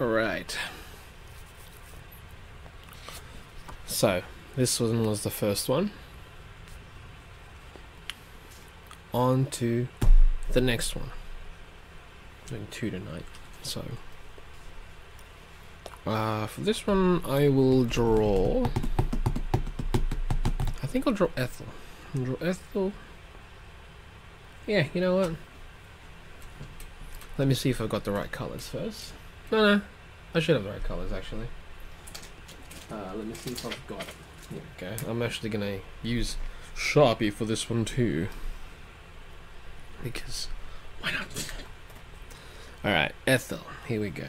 Alright. So, this one was the first one. On to the next one. Doing 2 tonight. So, for this one, I will draw. I think I'll draw Ethel. Yeah, you know what? Let me see if I've got the right colors first. No, I should have the right colors actually. Let me see if I've got it. Okay, I'm actually gonna use Sharpie for this one too. Because, why not? Alright, Ethel. Here we go.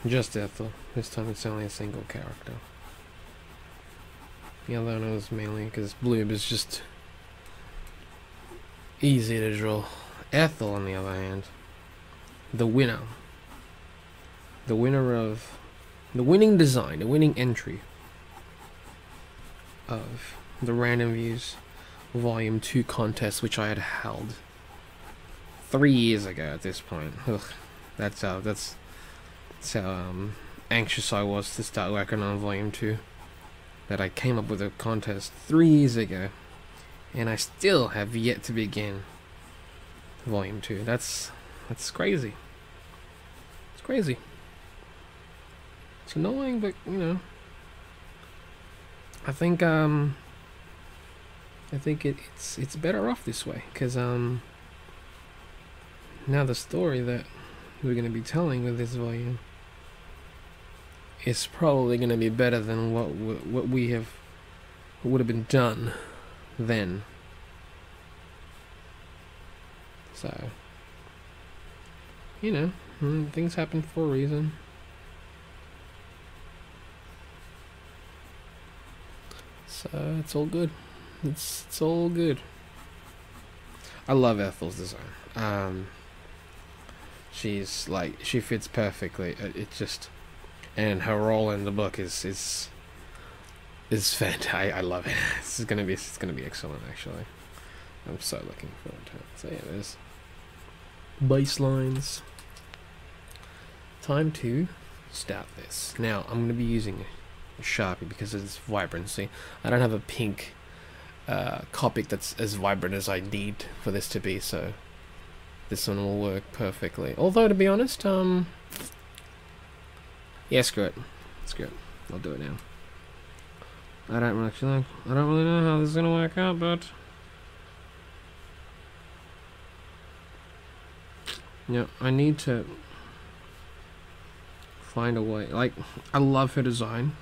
Just Ethel. This time it's only a single character. The other one was mainly because Bloob is just easy to draw. Ethel, on the other hand, the winner. The winner of the winning design, the winning entry of the Random Views Volume 2 contest, which I had held 3 years ago at this point. Ugh, that's how anxious I was to start working on Volume 2. That I came up with a contest 3 years ago, and I still have yet to begin Volume 2. That's crazy. It's crazy. It's annoying, but you know, I think it's better off this way, because now the story that we're gonna be telling with this volume is probably gonna be better than what would have been done then. So, you know, things happen for a reason. So it's all good. It's all good. I love Ethel's design. She's like, she fits perfectly. It just, and her role in the book is fantastic. I love it. It's gonna be excellent actually. I'm so looking forward to it. So yeah, there's baselines. Time to start this. Now I'm gonna be using a Sharpie because of its vibrancy. I don't have a pink Copic that's as vibrant as I need for this to be, so this one will work perfectly. Although to be honest, yeah, screw it. I'll do it now. I don't really know how this is gonna work out, but yeah, I need to find a way. Like, I love her design,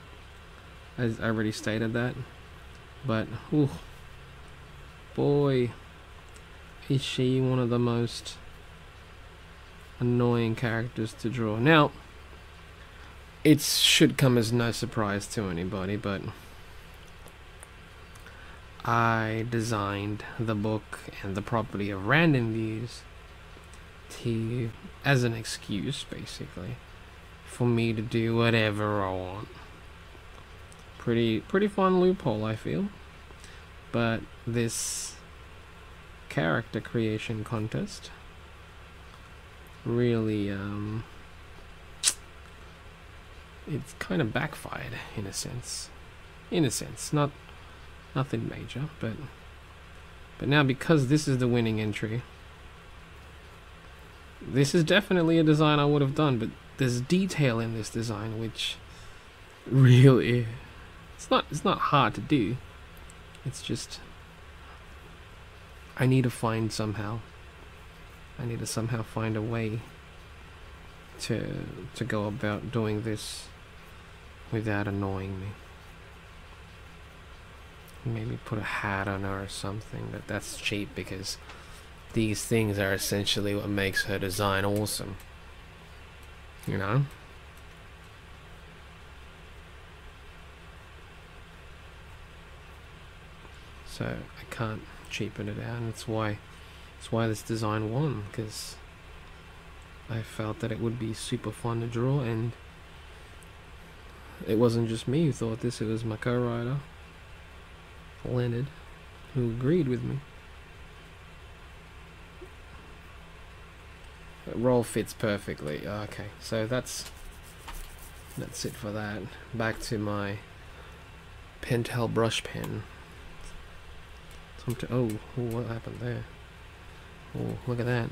as I already stated that, but ooh, boy, is she one of the most annoying characters to draw. Now, it should come as no surprise to anybody, but I designed the book and the property of Random Views as an excuse, basically, for me to do whatever I want. Pretty fun loophole, I feel. But this character creation contest really it's kind of backfired in a sense. Nothing major, but now, because this is the winning entry, this is definitely a design I would have done, but there's detail in this design which really, it's not hard to do. It's just I need to somehow find a way to go about doing this without annoying me. Maybe put a hat on her or something, but that's cheap because these things are essentially what makes her design awesome. You know? So I can't cheapen it out, and that's why this design won, because I felt that it would be super fun to draw, and it wasn't just me who thought this, it was my co-writer Leonard, who agreed with me. Roll fits perfectly. Okay, so that's it for that. Back to my Pentel brush pen. Oh, what happened there? Oh, look at that.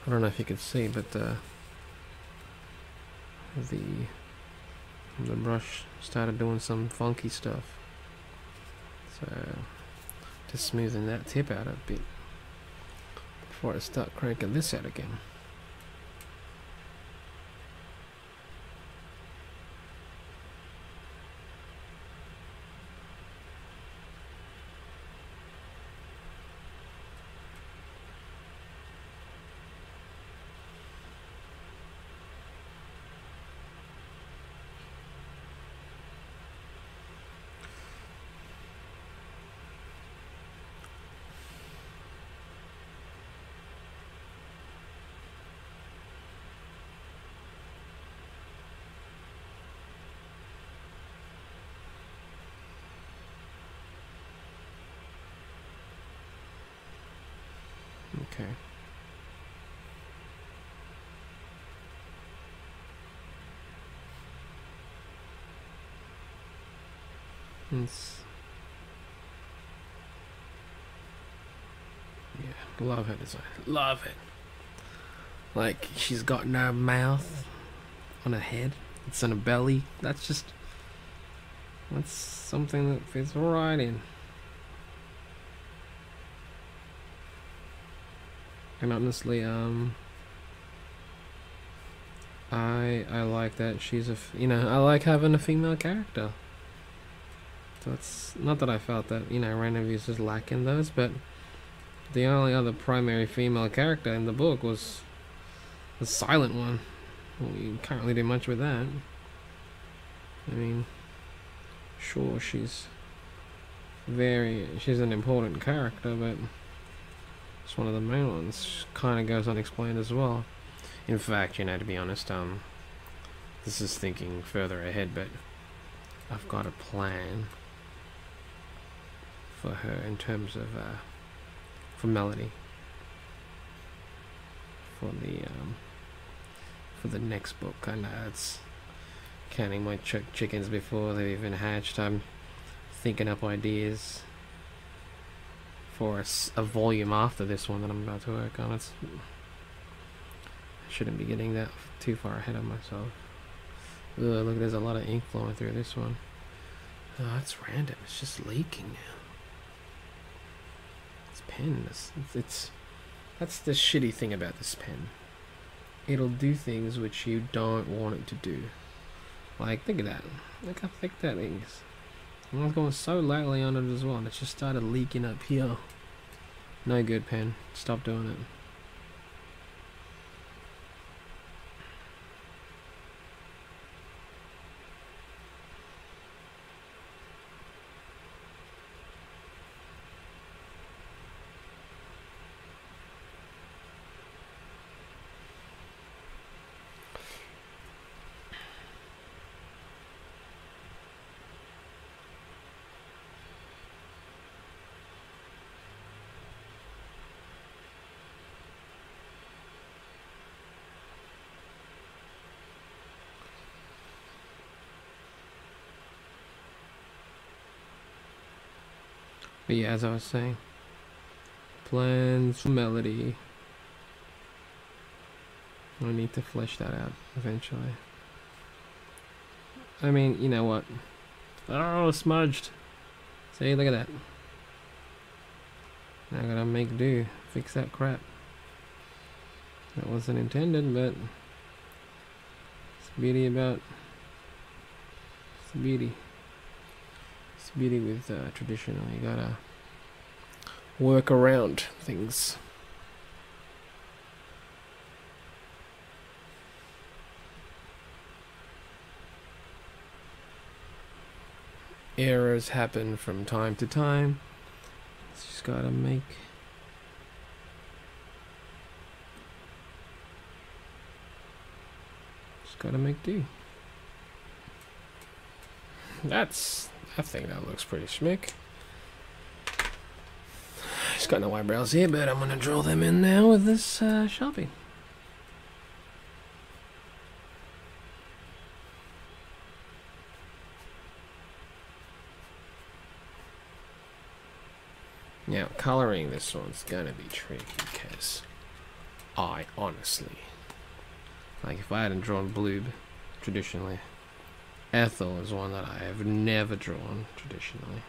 I don't know if you can see, but the brush started doing some funky stuff. So just smoothing that tip out a bit before I start cranking this out again. Okay. Yeah, love her design. Love it. Like, she's got no mouth on her head. It's on her belly. That's something that fits right in. And honestly, I like that she's I like having a female character. So it's not that I felt that, Random Views is lacking those, but the only other primary female character in the book was the silent one. Well, you can't really do much with that. I mean, sure, she's an important character, but it's one of the main ones. Kind of goes unexplained as well. In fact, to be honest, this is thinking further ahead, but I've got a plan for her in terms of for Melody, for the next book. I know it's counting my chickens before they've even hatched. I'm thinking up ideas for a volume after this one that I'm about to work on. I shouldn't be getting that too far ahead of myself. Ugh, look, there's a lot of ink flowing through this one. Oh, that's random. It's just leaking now. This pen, that's the shitty thing about this pen. It'll do things which you don't want it to do. Like, think of that. Look how thick that is. And I was going so lightly on it as well, and it just started leaking up here. No good, pen. Stop doing it. But yeah, as I was saying, plans for Melody. I need to flesh that out eventually. I mean, you know what? Oh, smudged. See, look at that. Now I gotta make do. Fix that crap. That wasn't intended, but it's the beauty about... It's the beauty. It's the beauty with traditional. You gotta work around things. Errors happen from time to time. Just gotta make... Just gotta make do. I think that looks pretty schmick. Just got no eyebrows here, but I'm gonna draw them in now with this Sharpie. Now, colouring this one's gonna be tricky because I honestly, like if I hadn't drawn blue traditionally, Ethel is one that I have never drawn traditionally.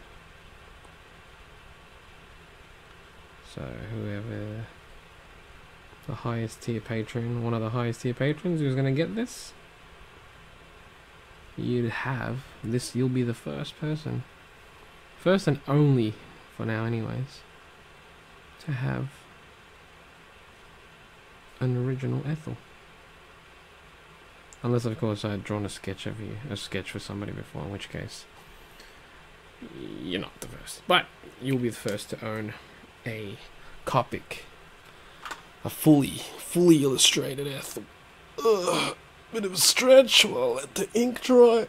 So whoever the highest tier patron, one of the highest tier patrons who's gonna get this, you'd have this, you'll be the first person, first and only for now anyways, to have an original Ethel. Unless of course I had drawn a sketch of you, a sketch for somebody before, in which case you're not the first. But you'll be the first to own a Copic, a fully illustrated Ethel. Ugh, bit of a stretch while I'll let the ink dry.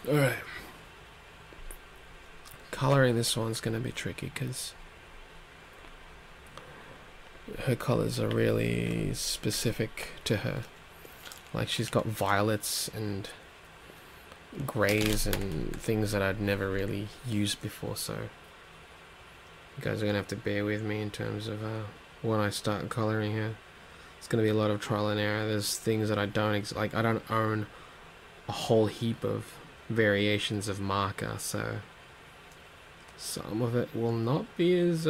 Alright. Colouring this one's gonna be tricky because her colours are really specific to her. Like she's got violets and greys and things that I'd never really used before, so you guys are gonna have to bear with me in terms of when I start colouring her. It's gonna be a lot of trial and error. There's things that I don't like. I don't own a whole heap of variations of marker, so some of it will not be as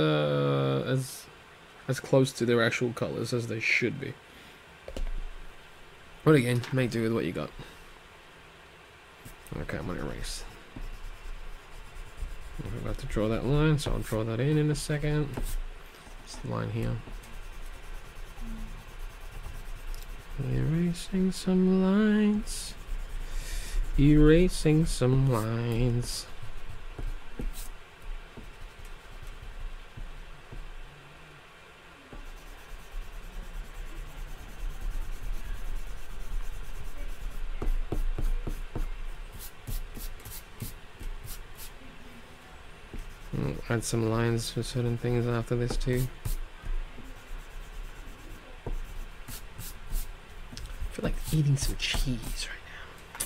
close to their actual colours as they should be. But again, make do with what you got. Okay, I'm gonna erase. I'm about to draw that line, so I'll draw that in a second. This line here. Erasing some lines. Erasing some lines. Add some lines for certain things after this too. I feel like eating some cheese right now.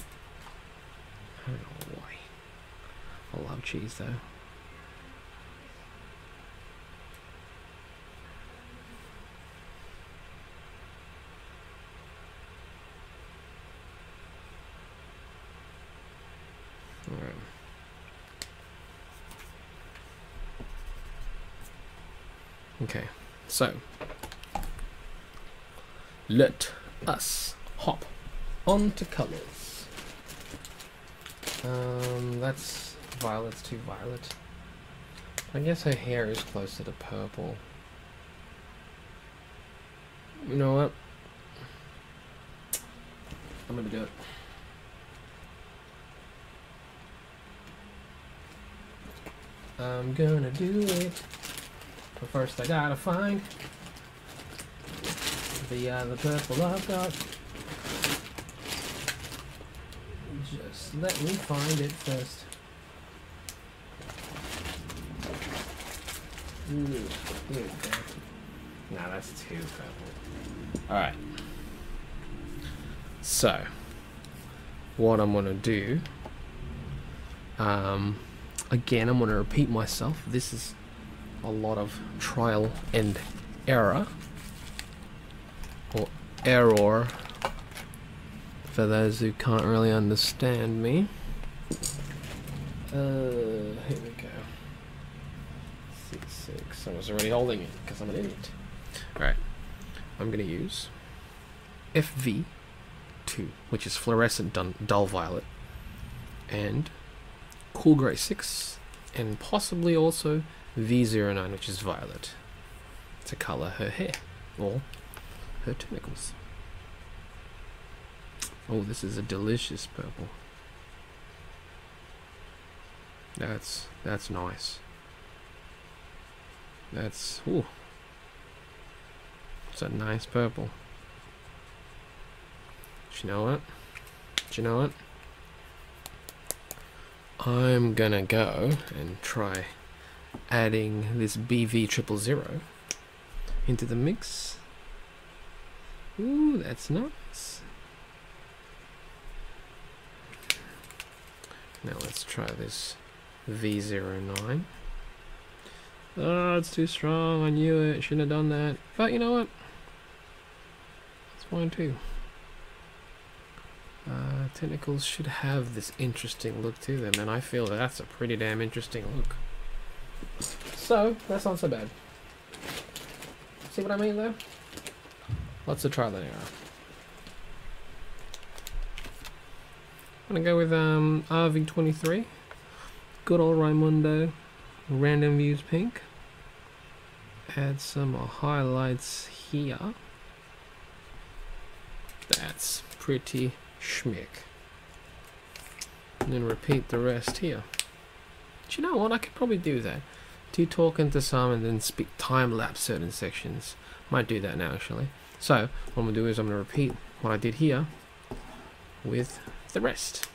I don't know why. I love cheese though. Alright. Okay, so let us hop on to colours. That's violet's too violet. I guess her hair is closer to purple. You know what? I'm gonna do it. I'm gonna do it. But first I gotta find the purple I've got. Just let me find it first. Nah, that's too purple. Alright. So, what I'm gonna do, again, I'm gonna repeat myself. This is a lot of trial and error, or error for those who can't really understand me. Here we go. 6. I was already holding it because I'm an idiot. Alright, I'm gonna use FV2, which is fluorescent dull violet, and cool grey 6, and possibly also V09, which is violet, to colour her hair or her tentacles. Oh, this is a delicious purple. That's nice. That's, ooh, it's a nice purple. Do you know what? Do you know what? I'm gonna go and try adding this BV000 into the mix. Ooh, that's nice. Now let's try this V09. Oh, it's too strong. I knew it. Shouldn't have done that. But you know what? It's fine too. Tentacles should have this interesting look to them, and I feel that's a pretty damn interesting look. So, that's not so bad. See what I mean there? Lots of trial and error. I'm gonna go with RV23. Good old Raimundo. Random Views Pink. Add some highlights here. That's pretty schmick. And then repeat the rest here. Do you know what? I could probably do that. Do talk into some and then speak time lapse certain sections. Might do that now actually. So what I'm gonna do is I'm gonna repeat what I did here with the rest.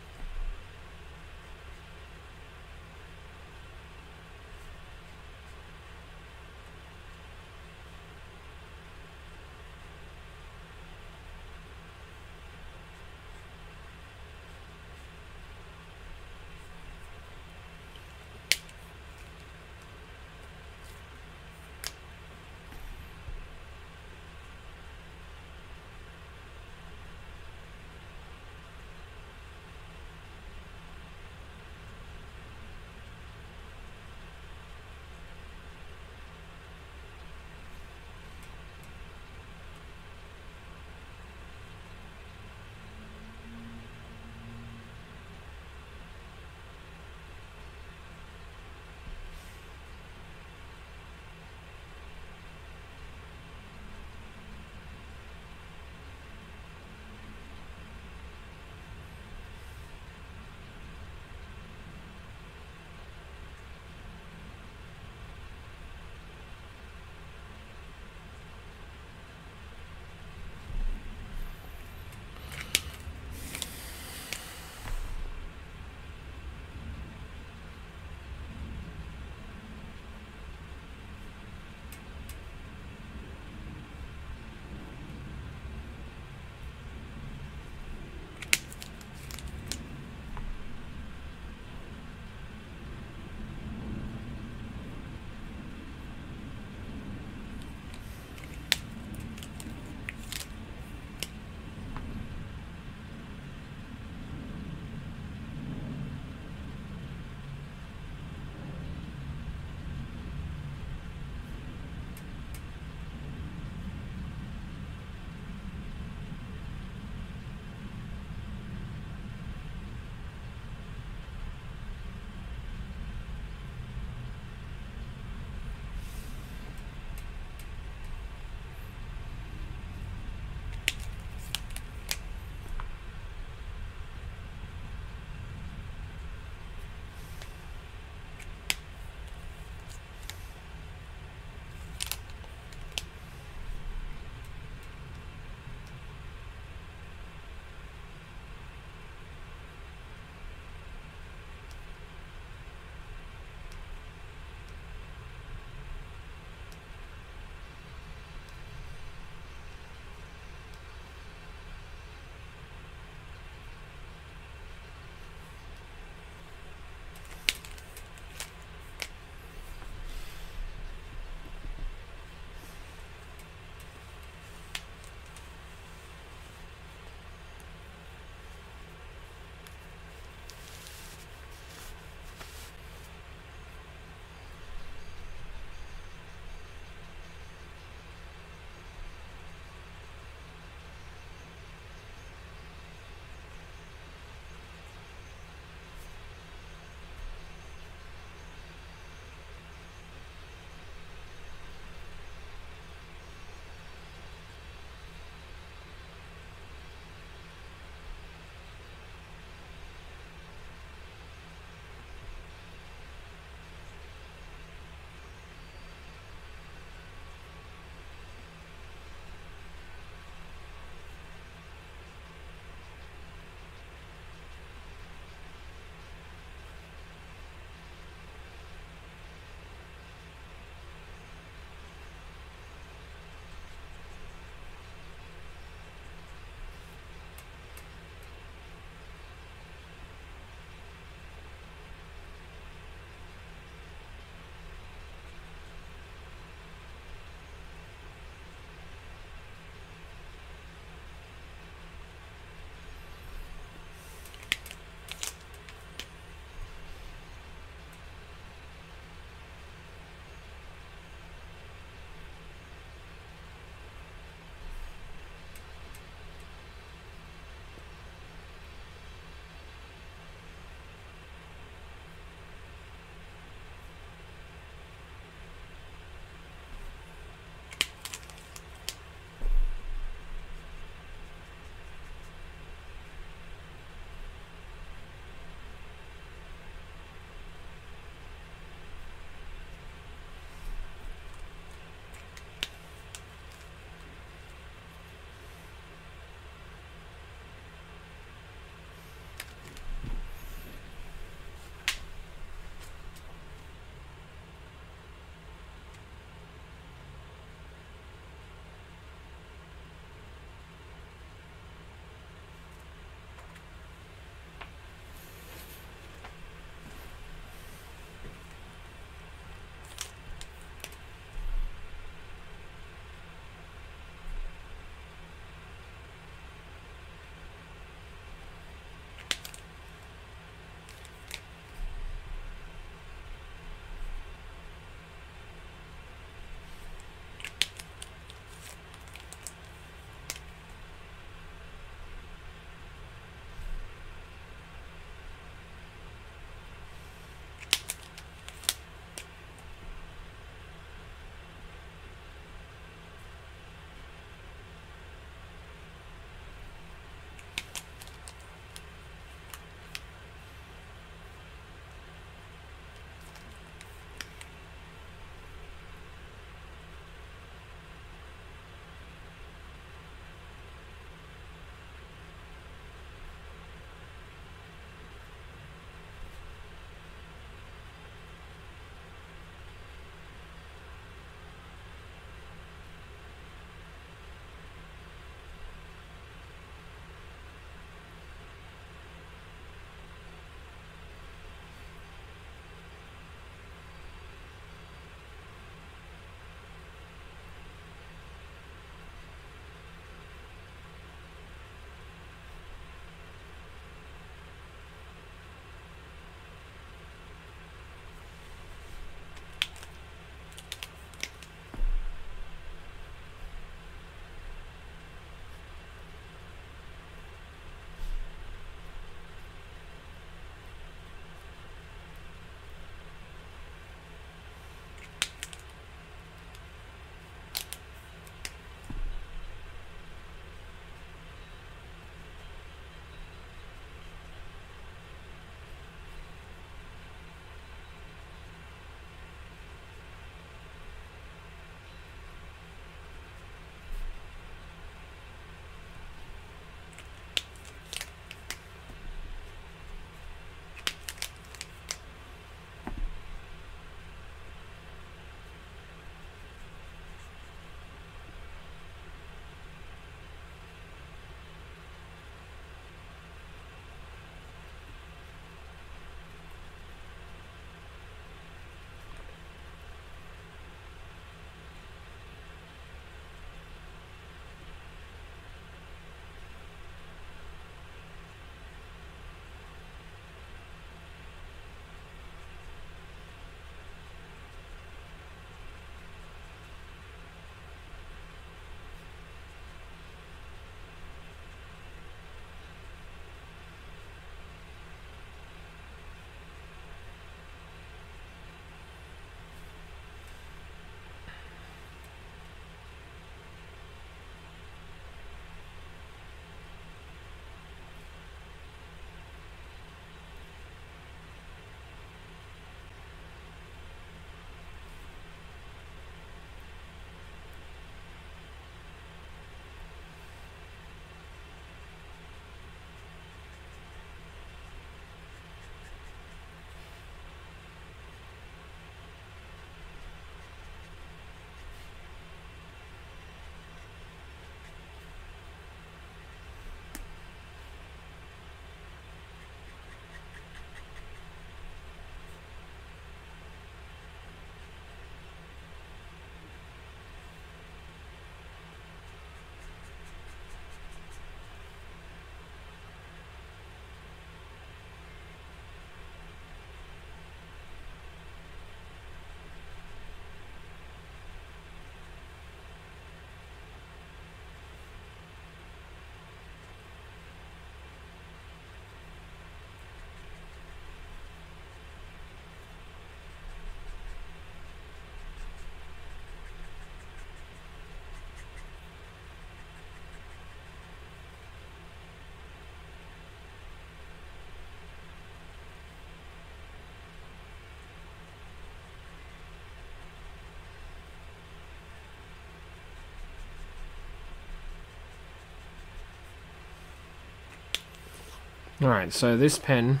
Alright, so this pen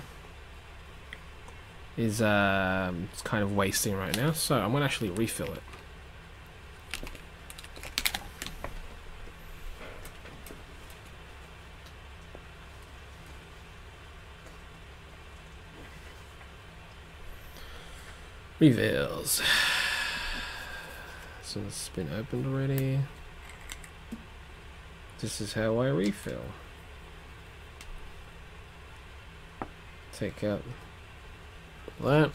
is it's kind of wasting right now, so I'm gonna actually refill it. Refills. So it's been opened already. This is how I refill. Take out that,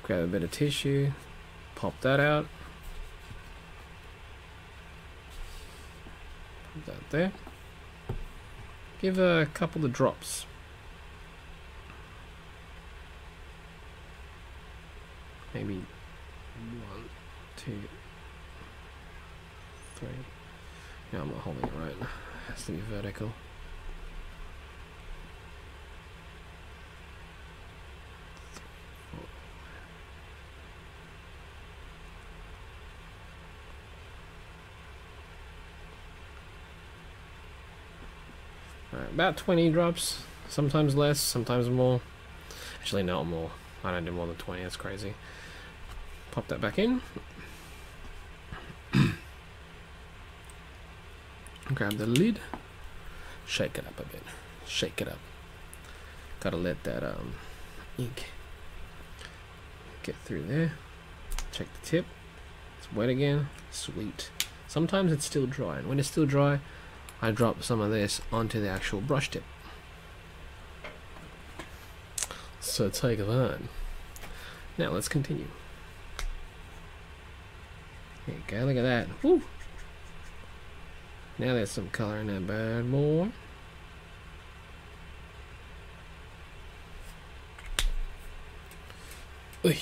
grab a bit of tissue, pop that out, put that there, give a couple of drops. Maybe 1, 2, 3. No, I'm not holding it right. It has to be vertical. Alright, about 20 drops. Sometimes less, sometimes more. Actually, not more. I don't do more than 20, that's crazy. Pop that back in. Grab the lid. Shake it up a bit. Shake it up. Gotta let that ink get through there. Check the tip. It's wet again. Sweet. Sometimes it's still dry, and when it's still dry, I drop some of this onto the actual brush tip. So take that. Now let's continue. There you go, look at that. Woo! Now there's some color in that bad boy. Oy.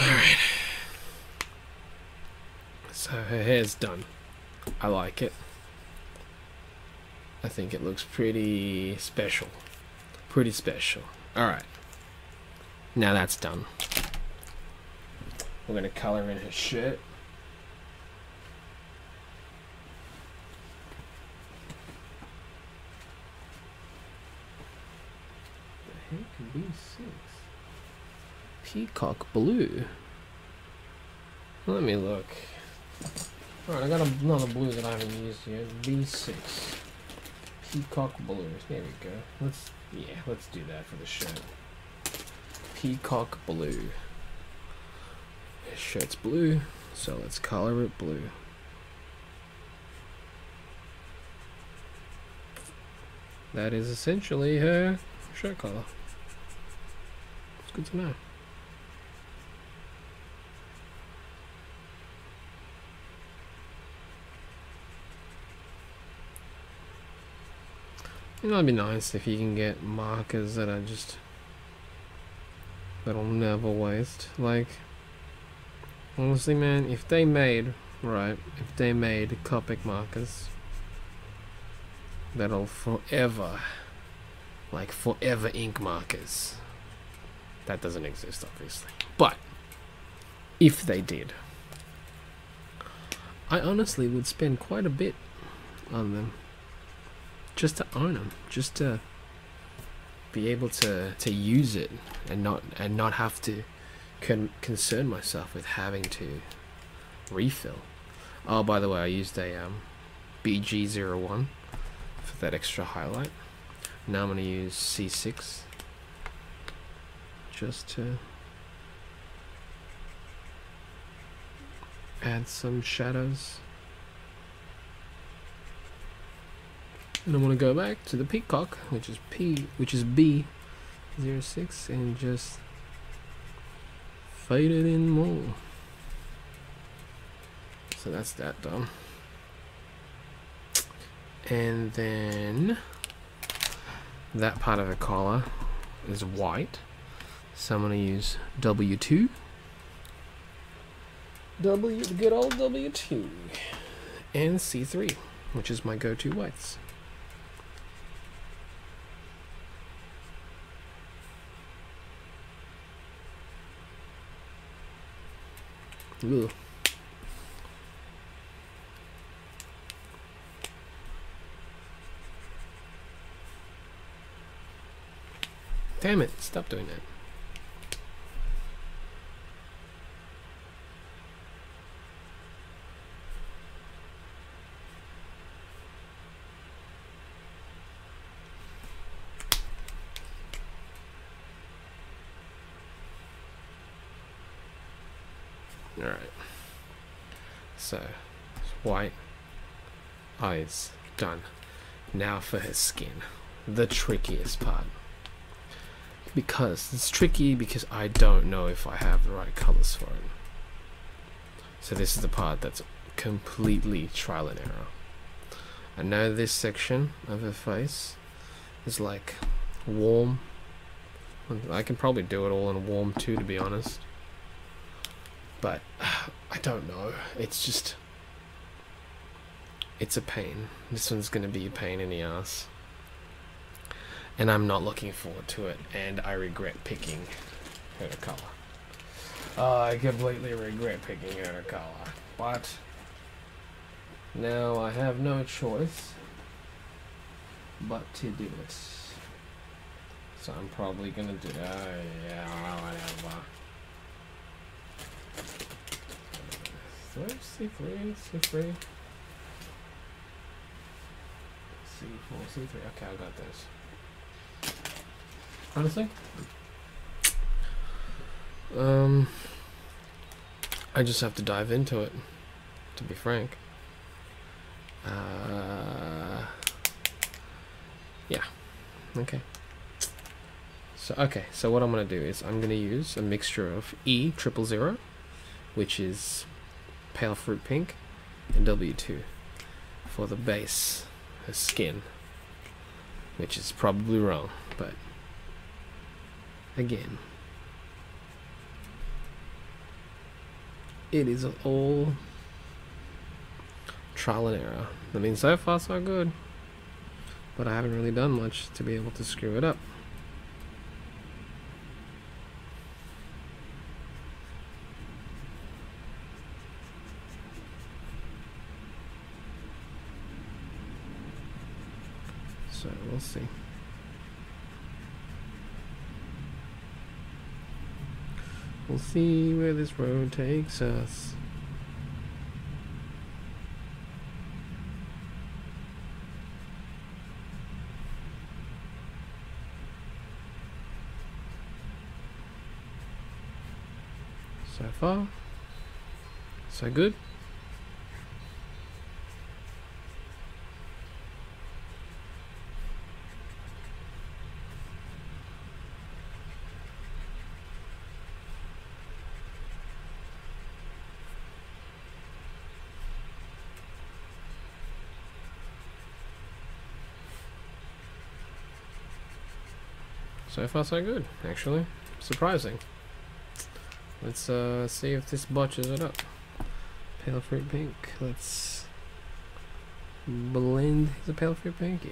Alright. So her hair's done. I like it. I think it looks pretty special. Pretty special. Alright. Now that's done. We're going to color in her shirt. The heck could be 6. Peacock blue. Let me look. Alright, I got another blue that I haven't used yet. B6. Peacock blue. There we go. Let's do that for the shirt. Peacock blue. His shirt's blue, so let's color it blue. That is essentially her shirt color. It's good to know. That'd be nice if you can get markers that are just that'll never waste. Like, honestly, man, if they made Copic markers that'll forever, like forever ink markers. That doesn't exist, obviously. But if they did, I honestly would spend quite a bit on them. Just to own them, just to be able to use it and not have to concern myself with having to refill. Oh, by the way, I used a BG01 for that extra highlight. Now I'm going to use C6 just to add some shadows. And I'm going to go back to the peacock, which is B06, and just fade it in more. So that's that done. And then that part of the collar is white, so I'm going to use W2. Good old W2. And C3, which is my go-to whites. Ooh. Damn it, stop doing that. Alright. So, white eyes done. Now for his skin. The trickiest part. Because it's tricky because I don't know if I have the right colors for it. So this is the part that's completely trial and error. I know this section of her face is like warm. I can probably do it all in warm too, to be honest. But I don't know. It's just, it's a pain. This one's gonna be a pain in the ass. And I'm not looking forward to it, and I regret picking her color. I completely regret picking her color, but now I have no choice but to do it. So I'm probably gonna do yeah, whatever. C3, C3, C4, C3. Okay, I got this. Honestly, I just have to dive into it, to be frank. Yeah, okay. So what I'm gonna do is I'm gonna use a mixture of E000, which is pale fruit pink, and W2 for the base, the skin, which is probably wrong, but again, it is all trial and error. I mean, so far so good, but I haven't really done much to be able to screw it up. So we'll see. We'll see where this road takes us. So far, so good. So far so good, actually. Surprising. Let's see if this botches it up. Pale fruit pink. Let's blend. Is it pale fruit pink? Yeah.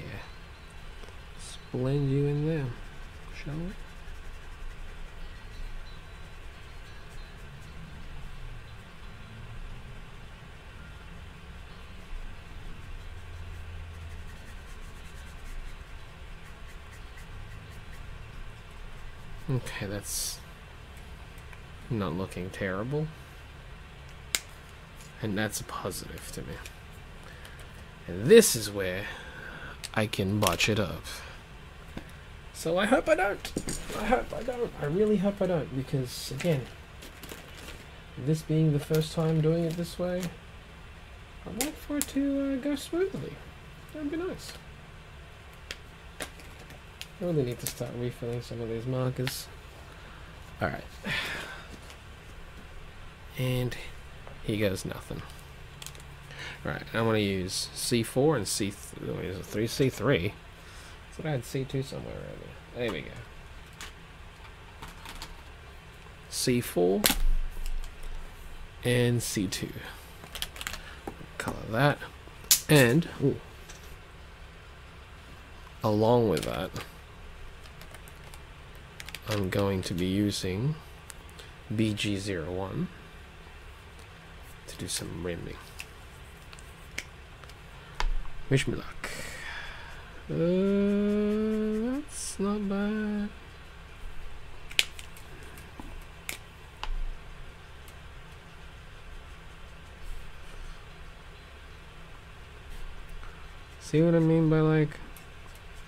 Let's blend you in there, shall we? Okay, that's not looking terrible. And that's a positive to me. And this is where I can botch it up. So I hope I don't. I hope I don't. I really hope I don't, because again, this being the first time doing it this way, I'd like for it to go smoothly. That would be nice. I really need to start refilling some of these markers. Alright. And here goes nothing. Alright, I'm going to use C4 and C3. C3? I thought I had C2 somewhere around there. There we go. C4 and C2. Color that. And, ooh, along with that, I'm going to be using BG01 to do some rimming. Wish me luck. That's not bad. See what I mean by like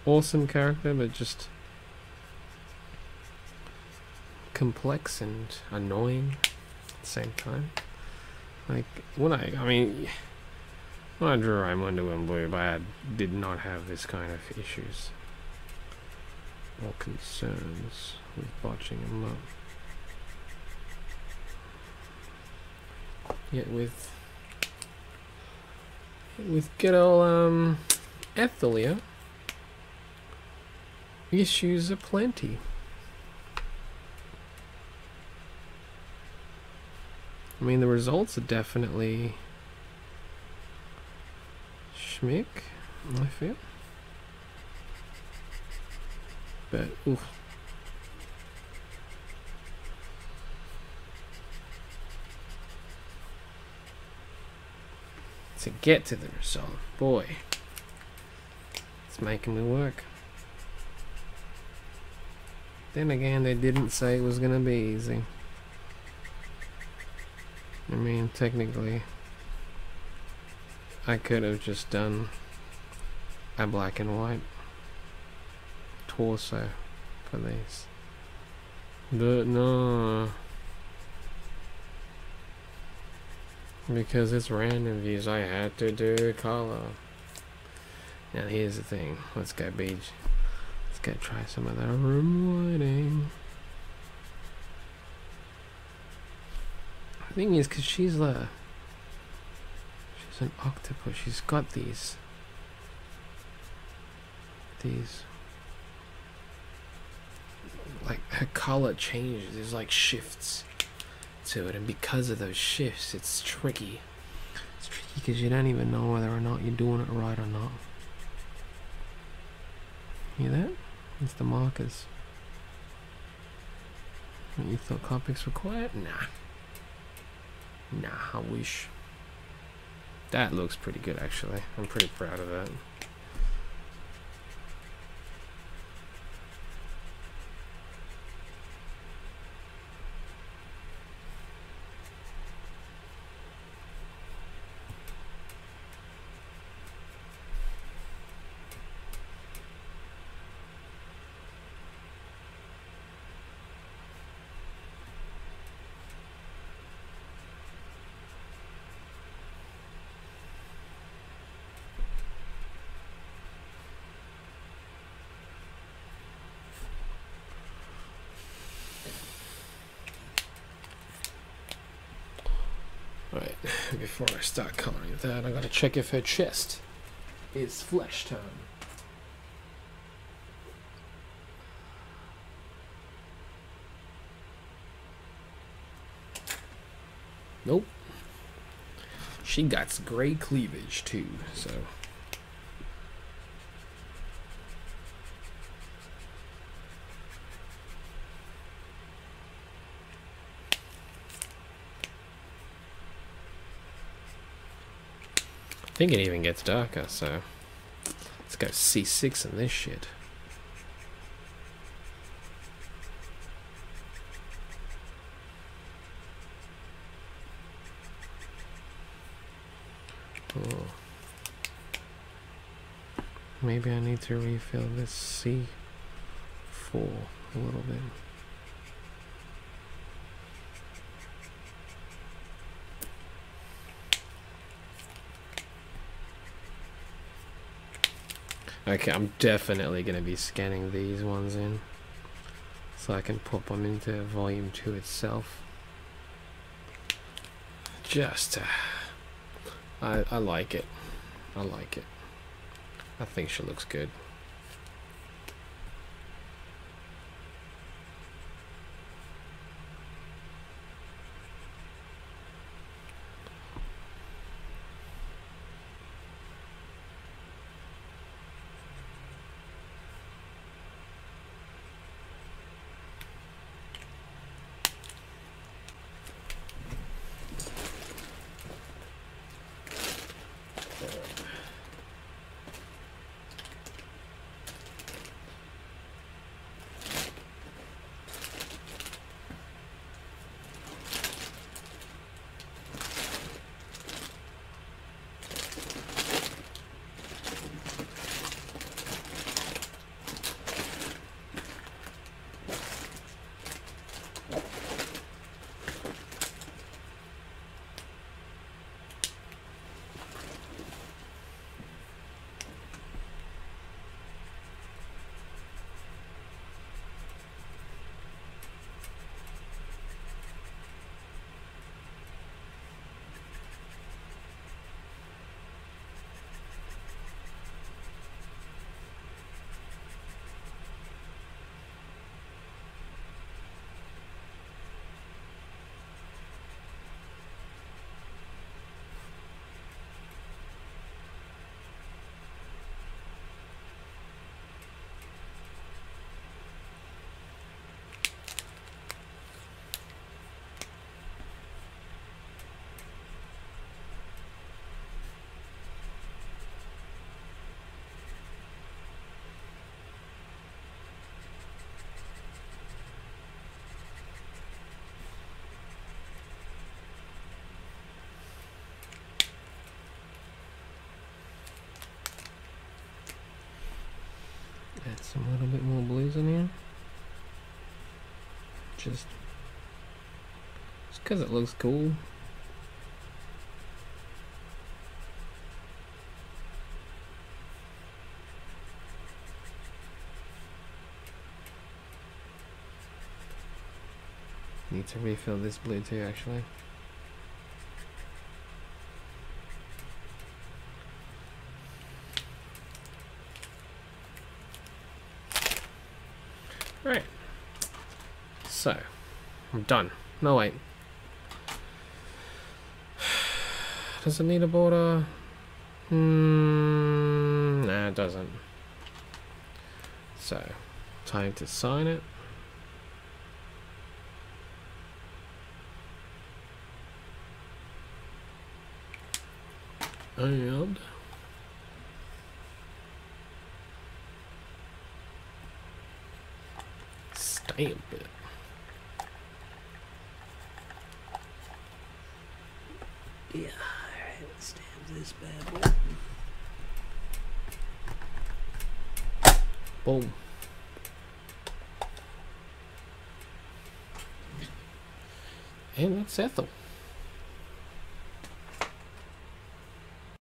awesome character, but just complex and annoying at the same time. Like when I mean, when I drew Raimundo in blue, I did not have this kind of issues or concerns with botching him up. Yet with good old Ethel here, issues are plenty. I mean, the results are definitely schmick, I feel. But, oof. To get to the result, boy, it's making me work. Then again, they didn't say it was gonna be easy. I mean, technically, I could have just done a black and white torso for these, but no, because it's random views, I had to do color. Now here's the thing, let's go beach. Let's go try some of that room lighting. The thing is, because she's an octopus, she's got these like her color changes, there's like shifts to it, and because of those shifts it's tricky. It's tricky because you don't even know whether or not you're doing it right or not. Hear that? It's the markers. What, you thought Copics were quiet? Nah. Nah, I wish. That looks pretty good actually. I'm pretty proud of that. Right, before I start coloring that, I gotta check if her chest is flesh tone. Nope. She got great cleavage too, so. I think it even gets darker, so let's go C6 in this shit. Oh. Maybe I need to refill this C4 a little bit. Okay, I'm definitely going to be scanning these ones in so I can pop them into volume 2 itself. Just, I like it. I like it. I think she looks good. Add some little bit more blues in here. Just because it looks cool. Need to refill this blue too, actually. Right. So, I'm done. No, wait. Does it need a border? Nah, it doesn't. So, time to sign it. And stamp it. Yeah, alright, let's stamp this bad boy. Boom. And that's Ethel.